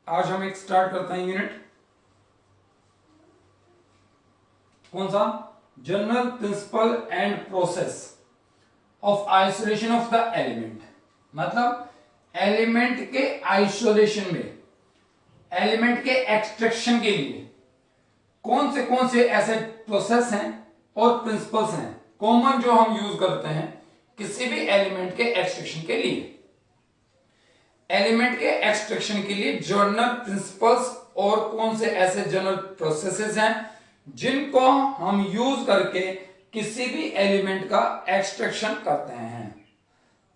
आज हम एक स्टार्ट करते हैं यूनिट, कौन सा? General principle and process of isolation of the element. मतलब एलिमेंट के आइसोलेशन में, एलिमेंट के एक्सट्रैक्शन के लिए कौन से ऐसे प्रोसेस हैं और प्रिंसिपल्स हैं कॉमन जो हम यूज करते हैं किसी भी एलिमेंट के एक्सट्रैक्शन के लिए। एलिमेंट के एक्सट्रैक्शन के लिए जनरल प्रिंसिपल्स और कौन से ऐसे जनरल प्रोसेसेस हैं जिनको हम यूज करके किसी भी एलिमेंट का एक्सट्रैक्शन करते हैं।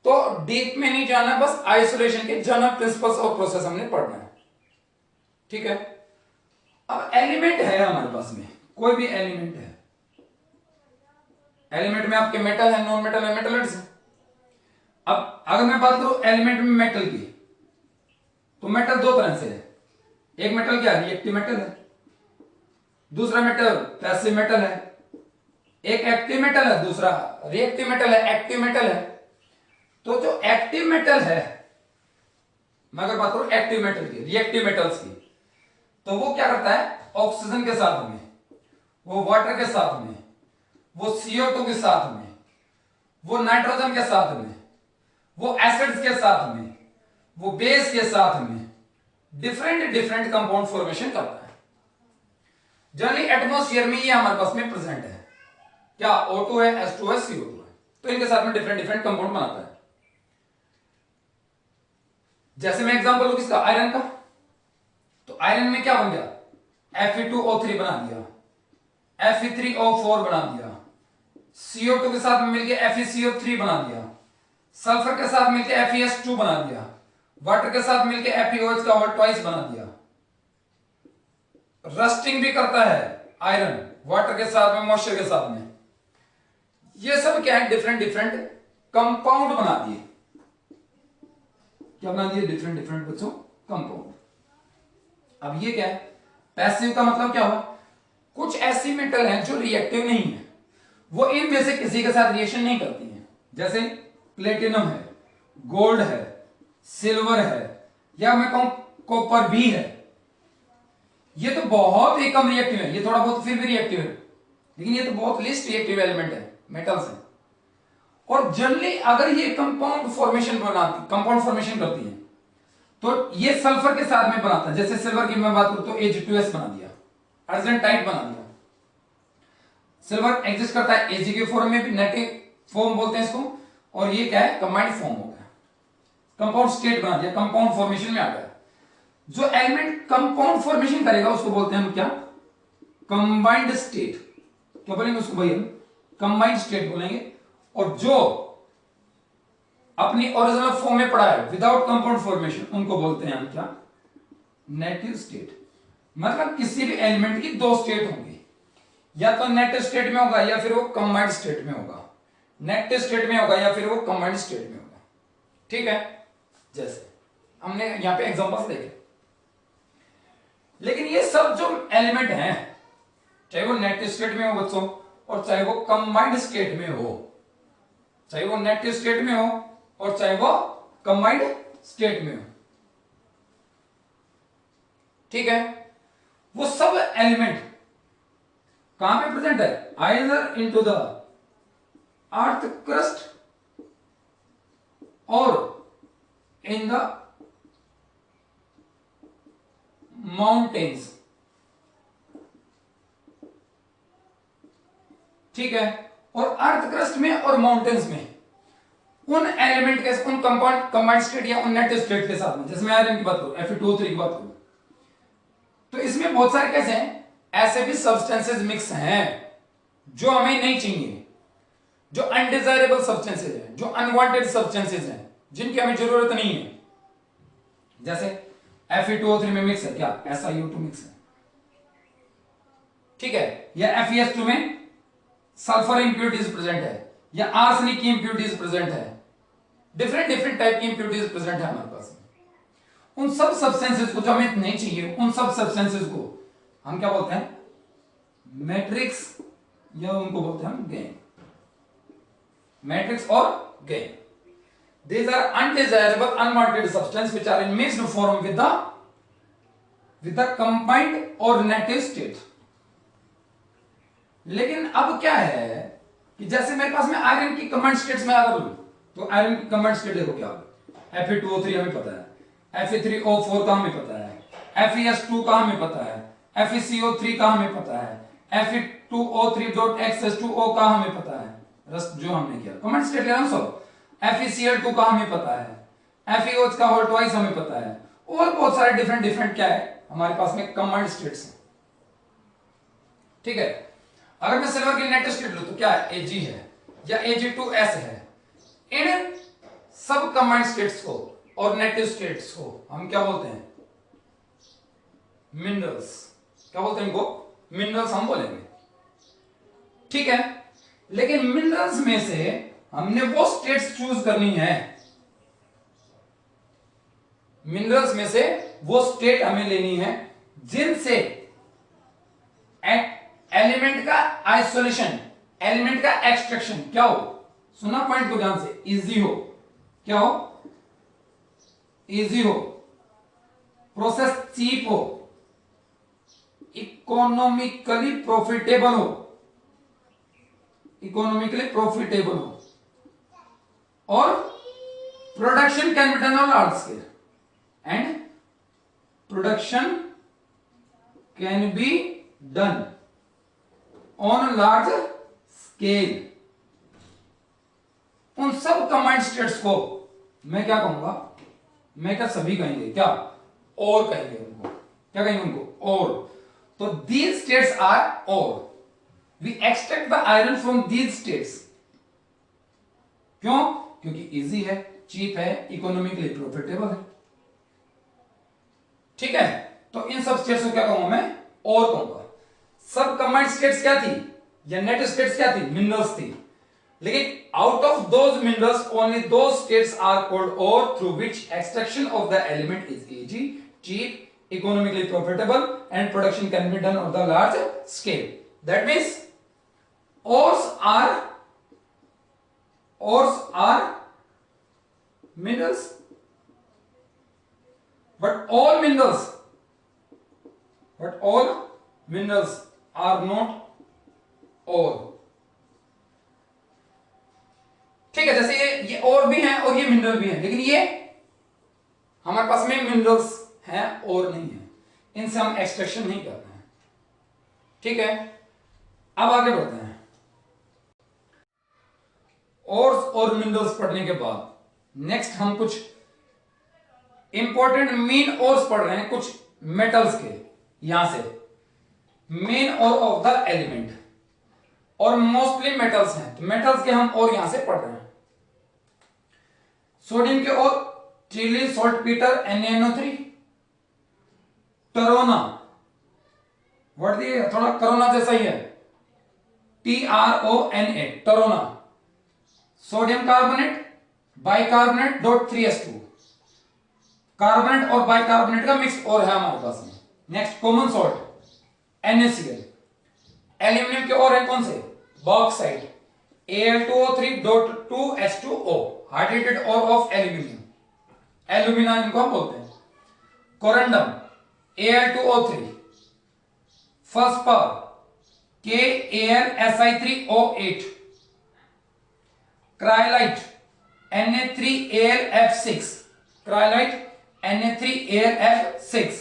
तो डीप में नहीं जाना, बस आइसोलेशन के जनरल प्रिंसिपल्स और प्रोसेस हमने पढ़ना है। ठीक है, अब एलिमेंट है हमारे पास में, कोई भी एलिमेंट है। एलिमेंट में आपके मेटल है, नॉन मेटल है, मेटल्स है। अब अगर मैं बात करूं एलिमेंट में मेटल की, तो मेटल दो तरह से है। एक मेटल क्या है? रिएक्टिव मेटल है। दूसरा मेटल पैसिव मेटल है। एक एक्टिव मेटल है, दूसरा रिएक्टिव मेटल है, एक्टिव मेटल है। तो जो एक्टिव मेटल है, मैं अगर बात करूं एक्टिव मेटल की, रिएक्टिव मेटल्स की, तो वो क्या करता है? ऑक्सीजन के साथ में, वो वाटर के साथ में, वो CO2 के साथ में, वो नाइट्रोजन के साथ में, वो एसिड्स के साथ में, वो बेस के साथ में डिफरेंट कंपाउंड फॉर्मेशन करता है। जनरली एटमॉस्फेयर में ये हमारे पास में प्रेजेंट है। क्या? O2 है, H2 है, CO2 है। तो इनके साथ में डिफरेंट कंपाउंड बनाता है। जैसे मैं एग्जांपल लूं किसका? आयरन का। तो आयरन में क्या बन गया? Fe2O3 बना दिया, Fe3O4 बना दिया, CO2 के साथ में मिलकर FeCO3 बना दिया, सल्फर के साथ मिलकर FeS2 बना दिया, वाटर के साथ मिलकर FeOH का और ट्वाइस बना दिया। रस्टिंग भी करता है आयरन, वाटर के साथ में, मॉइस्चर के साथ में। ये सब क्या है? डिफरेंट कंपाउंड बना दिए। क्या बना दिए? डिफरेंट बच्चों कंपाउंड। अब ये क्या है? पैसिव का मतलब क्या हुआ? कुछ ऐसी मेटल हैं जो रिएक्टिव नहीं है, वो इनमें से किसी के साथ रिएक्शन नहीं करती हैं। जैसे प्लेटिनम है, गोल्ड है, सिल्वर है, या मैं कहूं कॉपर भी है। ये तो बहुत ही कम रिएक्टिव है, ये थोड़ा बहुत फिर भी रिएक्टिव है, लेकिन ये तो बहुत लिस्ट रिएक्टिव एलिमेंट है, मेटल्स है। और जनरली अगर ये कंपाउंड फॉर्मेशन करती है, तो ये सल्फर के साथ में बनाता है। जैसे सिल्वर की मैं बात करूं तो Ag2S बना दिया, अर्जेंटाइट बना दिया। सिल्वर एग्जिस्ट करता है Ag के फॉर्म में भी, नेटिव फॉर्म बोलते हैं इसको, और ये क्या है? कंबाइंड फॉर्म हो गया, कंपाउंड स्टेट बना दिया, कंपाउंड फॉर्मेशन में आ गया। जो एलिमेंट कंपाउंड फॉर्मेशन करेगा उसको बोलते हैं हम क्या? Combined state. क्या बोलेंगे उसको भैया? कंबाइंड स्टेट बोलेंगे। और जो अपनी ओरिजिनल फॉर्म में पड़ा है विदाउट कंपाउंड फॉर्मेशन, उनको बोलते हैं हम क्या? Native state. मतलब किसी भी एलिमेंट की दो स्टेट होंगी, या तो नेटिव स्टेट में होगा या फिर वो कंबाइंड स्टेट में होगा। नेटिव स्टेट में होगा या फिर वो कंबाइंड स्टेट में होगा। ठीक है, जैसे हमने यहां पे एग्जांपल्स देखे। लेकिन ये सब जो एलिमेंट हैं, चाहे वो नेटिव स्टेट में हो बच्चों, और चाहे वो कंबाइंड स्टेट में हो, चाहे वो नेटिव स्टेट में हो और चाहे वो कंबाइंड स्टेट में हो, ठीक है, वो सब एलिमेंट कहां पे प्रेजेंट है? Either into the earth crust और इन द माउंटेन्स। ठीक है, और अर्थ क्रस्ट में और माउंटेन्स में उन एलिमेंट के, उन कंबाइंड स्टेट या उन नेटिव स्टेट के साथ में, जैसे मैं आयरन की बात करूं, Fe2O3 की बात करूं, तो इसमें बहुत सारे कैसे हैं? ऐसे भी सब्सटेंसेस मिक्स हैं जो हमें नहीं चाहिए, जो अनडिजायरेबल सब्सटेंसेस हैं, जो अनवांटेड सब्सटेंसेस हैं, जिनकी हमें जरूरत नहीं है। जैसे Fe2O3 में मिक्स है क्या? SiO2 मिक्स है, ठीक है, या FeS2 में सल्फर इंप्योरिटीज प्रेजेंट है, या आर्सेनिक की इंप्योरिटीज प्रेजेंट है। डिफरेंट टाइप की इंप्योरिटीज प्रेजेंट है हमारे पास। उन सब सब्सटेंसेस को जो हमें नहीं चाहिए, उन सब सब्सटेंसेस को हम क्या बोलते हैं? मैट्रिक्स, या उनको बोलते हैं हम गेन। मैट्रिक्स और gain, these are undesirable unwanted substance which are in mixed form with the with the combined और नेटिव स्टेट। लेकिन अब क्या है कि जैसे मेरे पास में आयरन की कंबाइंड स्टेट्स में अगर लूं तो आयरन की कंबाइंड स्टेट देखो क्या होगी। Fe2O3 हमें पता है, Fe3O4 का हमें पता है, FeS2 का हमें पता है, FeCO3 का हमें पता है, Fe2O3.X2O का हमें पता है, रस्ट जो हमने किया कंबाइंड स्टेट लेना सब। FeCl2 का हमें पता है, FeOH का होल ट्वाइस हमें पता है, और बहुत सारे डिफरेंट डिफरेंट क्या है हमारे पास में कंबाइंड स्टेट्स हैं। ठीक है, अगर मैं सिल्वर की नेटिव स्टेट लूं तो क्या है, Ag है या Ag2S है। इन सब कंबाइंड स्टेट्स को और नेटिव स्टेट्स को हम क्या बोलते हैं, मिनरल्स। क्या बोलते हैं इनको, मिनरल्स हम बोलेंगे। ठीक है, लेकिन मिनरल्स में से हमने वो स्टेट्स चूज करनी है, मिनरल्स में से वो स्टेट हमें लेनी है जिनसे एलिमेंट का आइसोलेशन, एलिमेंट का एक्सट्रैक्शन क्या हो, सुना पॉइंट को ध्यान से, इजी हो। क्या हो, इजी हो, प्रोसेस चीप हो, इकोनॉमिकली प्रॉफिटेबल हो, इकोनॉमिकली प्रॉफिटेबल हो, और production can be done on large scale, and production can be done on large scale. उन सब कंबाइंड स्टेट्स को मैं क्या कहूंगा, मैं क्या सभी कहेंगे, क्या और कहेंगे उनको, क्या कहेंगे उनको, और। तो दीज स्टेट्स आर और, we extract the iron from these states. क्यों, क्योंकि इजी है, चीप है, इकोनॉमिकली प्रॉफिटेबल है। ठीक है, तो इन सब स्टेट्स को क्या कहूंगा मैं, और कहूंगा। सब कंबाइंड स्टेट्स क्या थी, या नेट स्टेट्स क्या थी, मिनरल्स थी। लेकिन out of those minerals only those states are called ore through which extraction of the element is easy, cheap, economically profitable, and production can be done on the large scale. That means ores are minerals, but all minerals are not ore. ठीक है, जैसे ये और भी हैं और ये mineral भी हैं, लेकिन ये हमारे पास में मिनरल्स हैं और नहीं है, इनसे हम एक्सट्रैक्शन नहीं करते हैं। ठीक है, अब आगे बढ़ते हैं। ओर्स और मिनरल्स पढ़ने के बाद नेक्स्ट हम कुछ इंपॉर्टेंट मेन ओर्स पढ़ रहे हैं, कुछ मेटल्स के, यहां से main ore of the element, और मोस्टली मेटल्स हैं, तो मेटल्स के हम और यहां से पढ़ रहे हैं। सोडियम के और ट्रिलियन सॉल्टपीटर NaNO3, टरोना, वर्ड दिए थोड़ा करोना जैसा ही है, TRONA, trona, sodium carbonate, bicarbonate .3s2, carbonate और बाइकार्बोनेट का मिक्स और है हमारे पास में। Next common salt NaCl, aluminium के और है कौन से, bauxite, Al2O3.2H2O, hydrated ore of aluminium, alumina इनको हम बोलते हैं। कोरंडम Al2O3, फॉस्फर KAlSi3O8, cryolite Na3AlF6, cryolite Na3AlF6,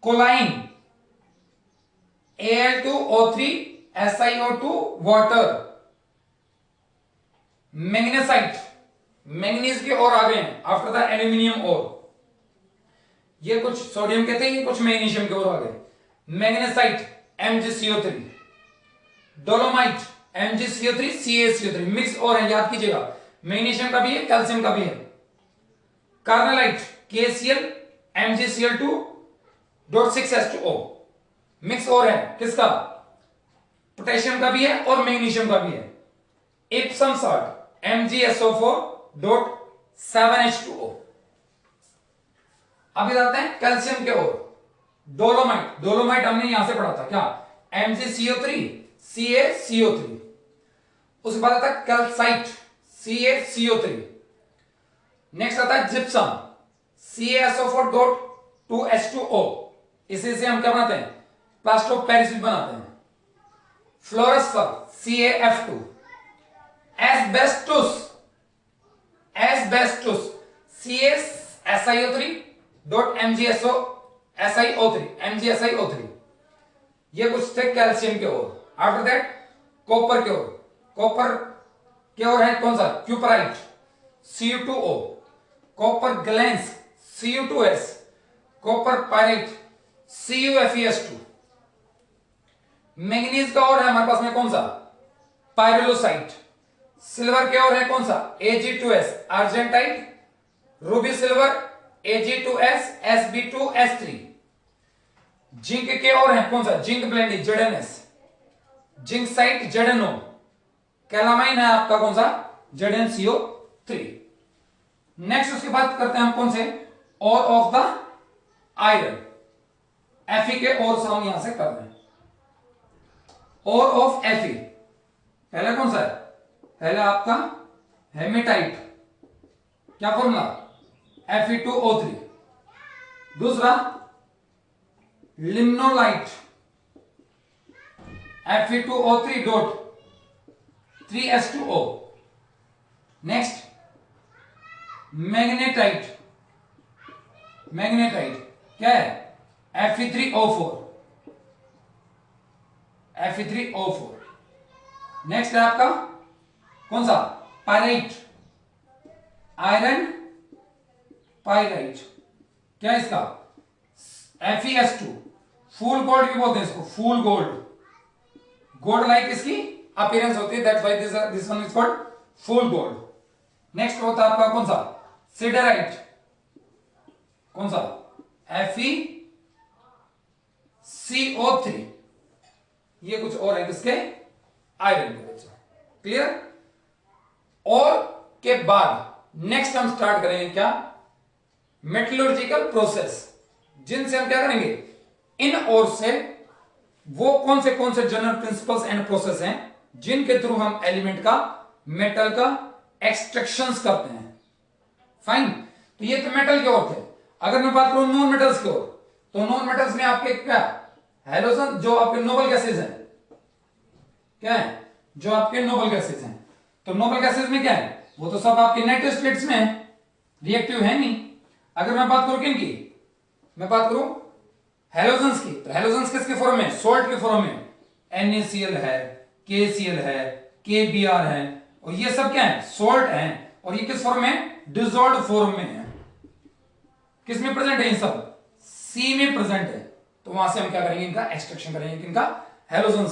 kaolin Al2O3SiO2 water, magnesite, manganese के और आ गए हैं आफ्टर द एल्यूमिनियम और, ये कुछ सोडियम के थे, ये कुछ मैग्नीशियम के और आ गए। Magnesite MgCO3, dolomite MgCO3 CaCO3, mix और है, याद कीजिएगा, मैग्नीशियम का भी है, कैल्शियम का भी है। कार्नलाइट KCl MgCl2.6H2O, मिक्स और है, किसका, पोटेशियम का भी है और मैग्नीशियम का भी है। Epsom salt MgSO4.7H2O। अभी जाते हैं कैल्शियम के ओर, डोलोमाइट, डोलोमाइट हमने यहां से पढ़ा था, क्या, MgCO3 CaCO3, उसके बाद आता है कैल्साइट CaCO3, नेक्स्ट आता है जिप्सम CaSO4.2 2H2O, इसी से हम क्या बनाते हैं, प्लास्टर ऑफ पेरिस भी बनाते हैं। फ्लोरोस्फर CaF2, एस्बेस्टस CaSiO3 MgSiO3 ये कुछ थे कैल्शियम के ओर। आफ्टर दैट कॉपर के ओर, कॉपर के ओर है कौन सा, cuprite Cu2O, copper glance Cu2S, copper pyrite CuFeS2। Manganese का और है हमारे पास में कौन सा, पायरोलोसाइट। सिल्वर के और है कौन सा, Ag2S argentite, Ruby silver Ag2S Sb2S3। Zinc के और है कौन सा, zinc blende ZnS, zincite ZnO, calamine है आपका कौन सा, ZnCO3। नेक्स्ट उसके बाद करते हैं हम कौन से, और ऑफ द आयरन, Fe के और हम यहां से कर रहे हैं। और ऑफ Fe पहला कौन सा है, पहला आपका हेमेटाइट, क्या फॉर्मूला, Fe2O3। दूसरा लिम्नोलाइट Fe2O3 dot 3H2O। Next magnetite, magnetite क्या है, Fe3O4। नेक्स्ट है आपका कौन सा, पायराइट, आयरन पायराइट, क्या है इसका, FeS2। फूल गोल्ड भी बोलते हैं इसको, फूल गोल्ड, गोल्ड लाइक इसकी अपीयरेंस होती है, that's why this one is called fool gold. Next होता है आपका कौन सा, सिडराइट, कौन सा, FeCO3। ये कुछ और है किसके, आयरन के बच्चों, क्लियर। और के बाद नेक्स्ट हम स्टार्ट करेंगे क्या, मेटलर्जिकल प्रोसेस, जिनसे हम क्या करेंगे, इन और से वो कौन से जनरल प्रिंसिपल्स एंड प्रोसेस हैं जिनके थ्रू हम एलिमेंट का, मेटल का एक्सट्रैक्शंस करते हैं। फाइन, तो ये तो मेटल के ओर थे। अगर मैं बात करूं नॉन मेटल्स की ओर, तो नॉन मेटल्स में आपके क्या, हैलोजन, जो आपके नोबल गैसेज हैं, क्या है, जो आपके नोबल गैसेज हैं। तो नोबल गैसेज में क्या है, वो तो सब आपके नेट स्टेट्स में है, रिएक्टिव है नहीं। अगर मैं बात करूं किनकी, मैं बात करूं हैलोजन्स की, तो हैलोजन्स किसके फॉर्म में, सोल्ट के फॉर्म में, NaCl है, KCl है, KBr है, और ये सब क्या है, सोल्ट है। और ये किस फॉर्म में, डिसॉल्व्ड फॉर्म में है। किस में प्रेजेंट है, ये सब C में प्रेजेंट है। तो वहां से हम क्या करेंगे, इनका एक्सट्रैक्शन करेंगे, इनका हैलोजन्स